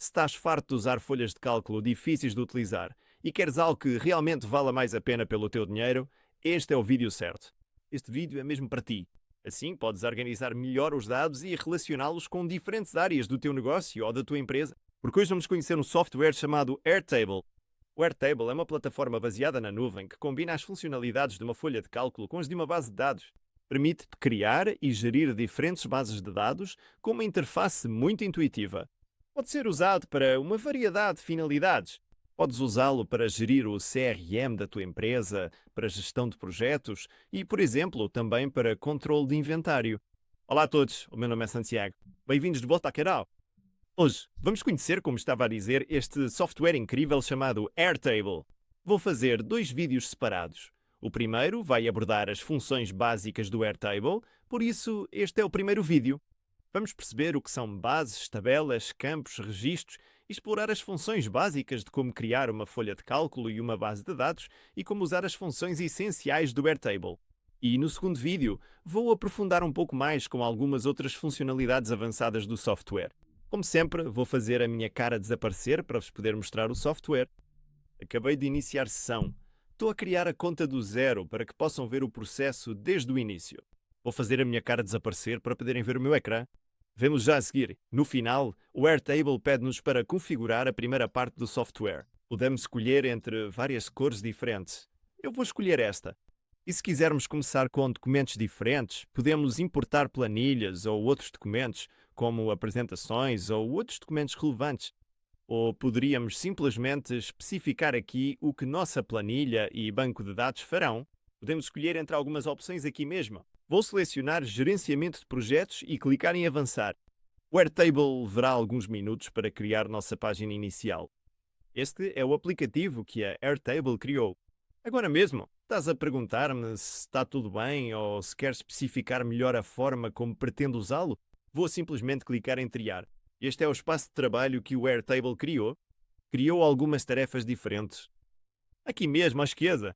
estás farto de usar folhas de cálculo difíceis de utilizar e queres algo que realmente vala mais a pena pelo teu dinheiro, este é o vídeo certo. Este vídeo é mesmo para ti. Assim, podes organizar melhor os dados e relacioná-los com diferentes áreas do teu negócio ou da tua empresa. Porque hoje vamos conhecer um software chamado Airtable. O Airtable é uma plataforma baseada na nuvem que combina as funcionalidades de uma folha de cálculo com as de uma base de dados. Permite-te criar e gerir diferentes bases de dados com uma interface muito intuitiva. Pode ser usado para uma variedade de finalidades. Podes usá-lo para gerir o CRM da tua empresa, para gestão de projetos e, por exemplo, também para controle de inventário. Olá a todos, o meu nome é Santiago. Bem-vindos de volta ao canal. Hoje vamos conhecer, como estava a dizer, este software incrível chamado Airtable. Vou fazer dois vídeos separados. O primeiro vai abordar as funções básicas do Airtable, por isso este é o primeiro vídeo. Vamos perceber o que são bases, tabelas, campos, registros e explorar as funções básicas de como criar uma folha de cálculo e uma base de dados e como usar as funções essenciais do Airtable. E no segundo vídeo vou aprofundar um pouco mais com algumas outras funcionalidades avançadas do software. Como sempre, vou fazer a minha cara desaparecer para vos poder mostrar o software. Acabei de iniciar sessão. Estou a criar a conta do zero para que possam ver o processo desde o início. Vou fazer a minha cara desaparecer para poderem ver o meu ecrã. Vemos já a seguir. No final, o Airtable pede-nos para configurar a primeira parte do software. Podemos escolher entre várias cores diferentes. Eu vou escolher esta. E se quisermos começar com documentos diferentes, podemos importar planilhas ou outros documentos, como apresentações ou outros documentos relevantes. Ou poderíamos simplesmente especificar aqui o que nossa planilha e banco de dados farão. Podemos escolher entre algumas opções aqui mesmo. Vou selecionar Gerenciamento de Projetos e clicar em Avançar. O Airtable levará alguns minutos para criar nossa página inicial. Este é o aplicativo que a Airtable criou. Agora mesmo, estás a perguntar-me se está tudo bem ou se queres especificar melhor a forma como pretendo usá-lo? Vou simplesmente clicar em Triar. Este é o espaço de trabalho que o Airtable criou. Criou algumas tarefas diferentes. Aqui mesmo à esquerda,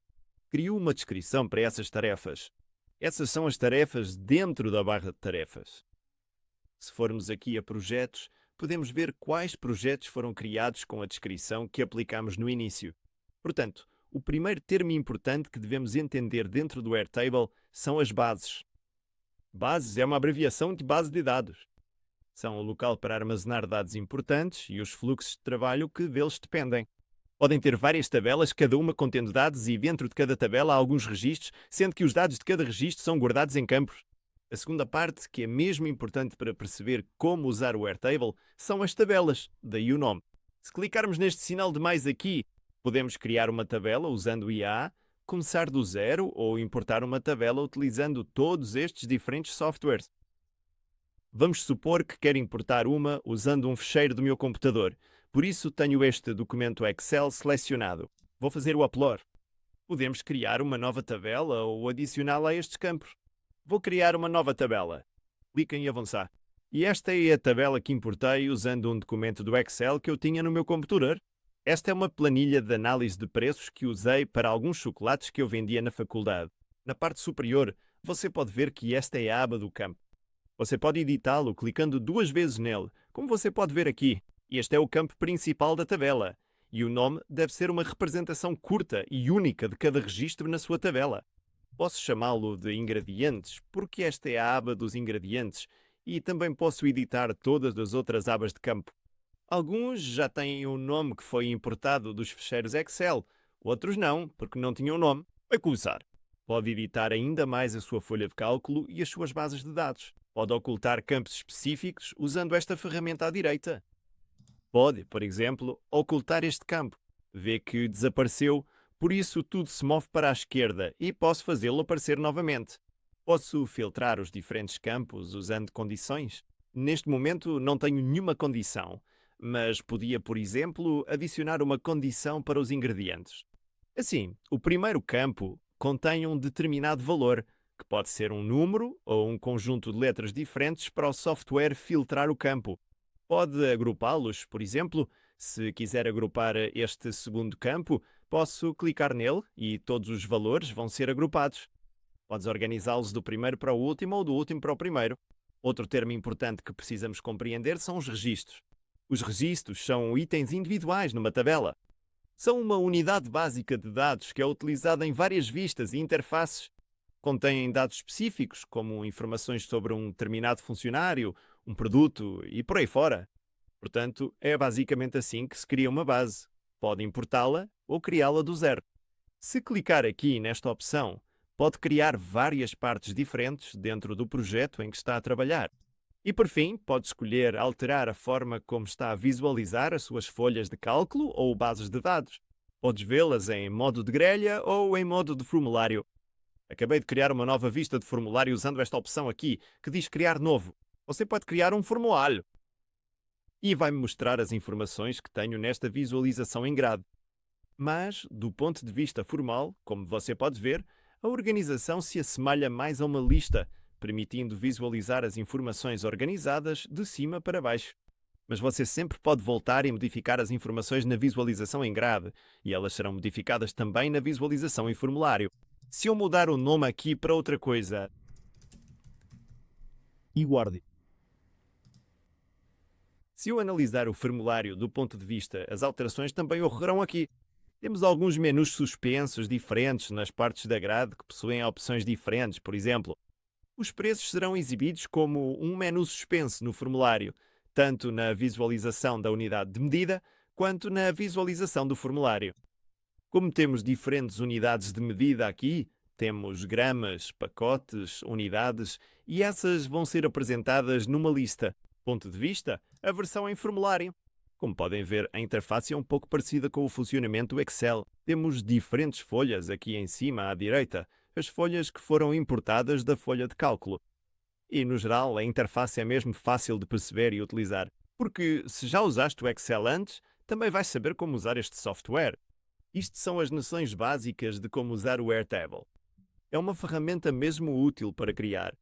criou uma descrição para essas tarefas. Essas são as tarefas dentro da barra de tarefas. Se formos aqui a projetos, podemos ver quais projetos foram criados com a descrição que aplicamos no início. Portanto, o primeiro termo importante que devemos entender dentro do Airtable são as bases. Bases é uma abreviação de base de dados. São o local para armazenar dados importantes e os fluxos de trabalho que deles dependem. Podem ter várias tabelas, cada uma contendo dados e dentro de cada tabela há alguns registros, sendo que os dados de cada registro são guardados em campos. A segunda parte, que é mesmo importante para perceber como usar o Airtable, são as tabelas, daí o nome. Se clicarmos neste sinal de mais aqui, podemos criar uma tabela usando o IA, começar do zero ou importar uma tabela utilizando todos estes diferentes softwares. Vamos supor que quero importar uma usando um fecheiro do meu computador. Por isso tenho este documento Excel selecionado. Vou fazer o upload. Podemos criar uma nova tabela ou adicioná-la a estes campos. Vou criar uma nova tabela. Clique em avançar. E esta é a tabela que importei usando um documento do Excel que eu tinha no meu computador. Esta é uma planilha de análise de preços que usei para alguns chocolates que eu vendia na faculdade. Na parte superior, você pode ver que esta é a aba do campo. Você pode editá-lo clicando duas vezes nele, como você pode ver aqui. Este é o campo principal da tabela, e o nome deve ser uma representação curta e única de cada registro na sua tabela. Posso chamá-lo de ingredientes, porque esta é a aba dos ingredientes, e também posso editar todas as outras abas de campo. Alguns já têm um nome que foi importado dos ficheiros Excel, outros não, porque não tinham nome. Vai começar. Pode editar ainda mais a sua folha de cálculo e as suas bases de dados. Pode ocultar campos específicos usando esta ferramenta à direita. Pode, por exemplo, ocultar este campo. Vê que desapareceu, por isso tudo se move para a esquerda e posso fazê-lo aparecer novamente. Posso filtrar os diferentes campos usando condições. Neste momento não tenho nenhuma condição, mas podia, por exemplo, adicionar uma condição para os ingredientes. Assim, o primeiro campo contém um determinado valor, que pode ser um número ou um conjunto de letras diferentes para o software filtrar o campo. Pode agrupá-los, por exemplo, se quiser agrupar este segundo campo, posso clicar nele e todos os valores vão ser agrupados. Podes organizá-los do primeiro para o último ou do último para o primeiro. Outro termo importante que precisamos compreender são os registros. Os registros são itens individuais numa tabela. São uma unidade básica de dados que é utilizada em várias vistas e interfaces. Contêm dados específicos, como informações sobre um determinado funcionário, um produto e por aí fora. Portanto, é basicamente assim que se cria uma base. Pode importá-la ou criá-la do zero. Se clicar aqui nesta opção, pode criar várias partes diferentes dentro do projeto em que está a trabalhar. E por fim, pode escolher alterar a forma como está a visualizar as suas folhas de cálculo ou bases de dados. Podes vê-las em modo de grelha ou em modo de formulário. Acabei de criar uma nova vista de formulário usando esta opção aqui, que diz criar novo. Você pode criar um formulário. E vai-me mostrar as informações que tenho nesta visualização em grade. Mas, do ponto de vista formal, como você pode ver, a organização se assemelha mais a uma lista, permitindo visualizar as informações organizadas de cima para baixo. Mas você sempre pode voltar e modificar as informações na visualização em grade, e elas serão modificadas também na visualização em formulário. Se eu mudar o nome aqui para outra coisa E guarde. Se eu analisar o formulário do ponto de vista, as alterações também ocorrerão aqui. Temos alguns menus suspensos diferentes nas partes da grade que possuem opções diferentes. Por exemplo, os preços serão exibidos como um menu suspenso no formulário, tanto na visualização da unidade de medida quanto na visualização do formulário. Como temos diferentes unidades de medida aqui, temos gramas, pacotes, unidades, e essas vão ser apresentadas numa lista. Ponto de vista, a versão em formulário. Como podem ver, a interface é um pouco parecida com o funcionamento do Excel. Temos diferentes folhas aqui em cima à direita, as folhas que foram importadas da folha de cálculo. E, no geral, a interface é mesmo fácil de perceber e utilizar, porque se já usaste o Excel antes, também vais saber como usar este software. Isto são as noções básicas de como usar o Airtable. É uma ferramenta mesmo útil para criar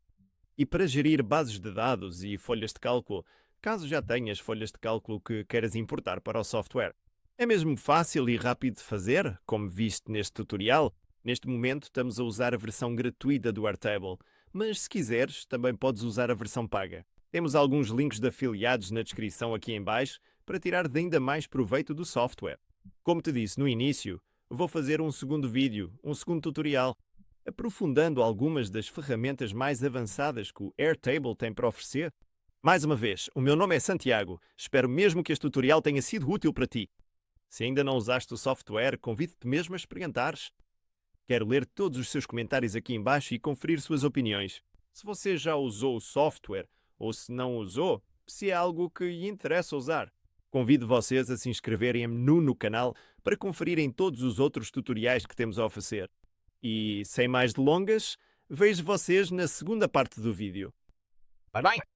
e para gerir bases de dados e folhas de cálculo, caso já tenhas folhas de cálculo que queiras importar para o software. É mesmo fácil e rápido de fazer, como viste neste tutorial. Neste momento estamos a usar a versão gratuita do Airtable, mas se quiseres também podes usar a versão paga. Temos alguns links de afiliados na descrição aqui em baixo para tirar de ainda mais proveito do software. Como te disse no início, vou fazer um segundo vídeo, um segundo tutorial, aprofundando algumas das ferramentas mais avançadas que o Airtable tem para oferecer. Mais uma vez, o meu nome é Santiago. Espero mesmo que este tutorial tenha sido útil para ti. Se ainda não usaste o software, convido-te mesmo a experimentares. Quero ler todos os seus comentários aqui em baixo e conferir suas opiniões. Se você já usou o software, ou se não usou, se é algo que lhe interessa usar. Convido vocês a se inscreverem no canal para conferirem todos os outros tutoriais que temos a oferecer. E, sem mais delongas, vejo vocês na segunda parte do vídeo. Bye bye.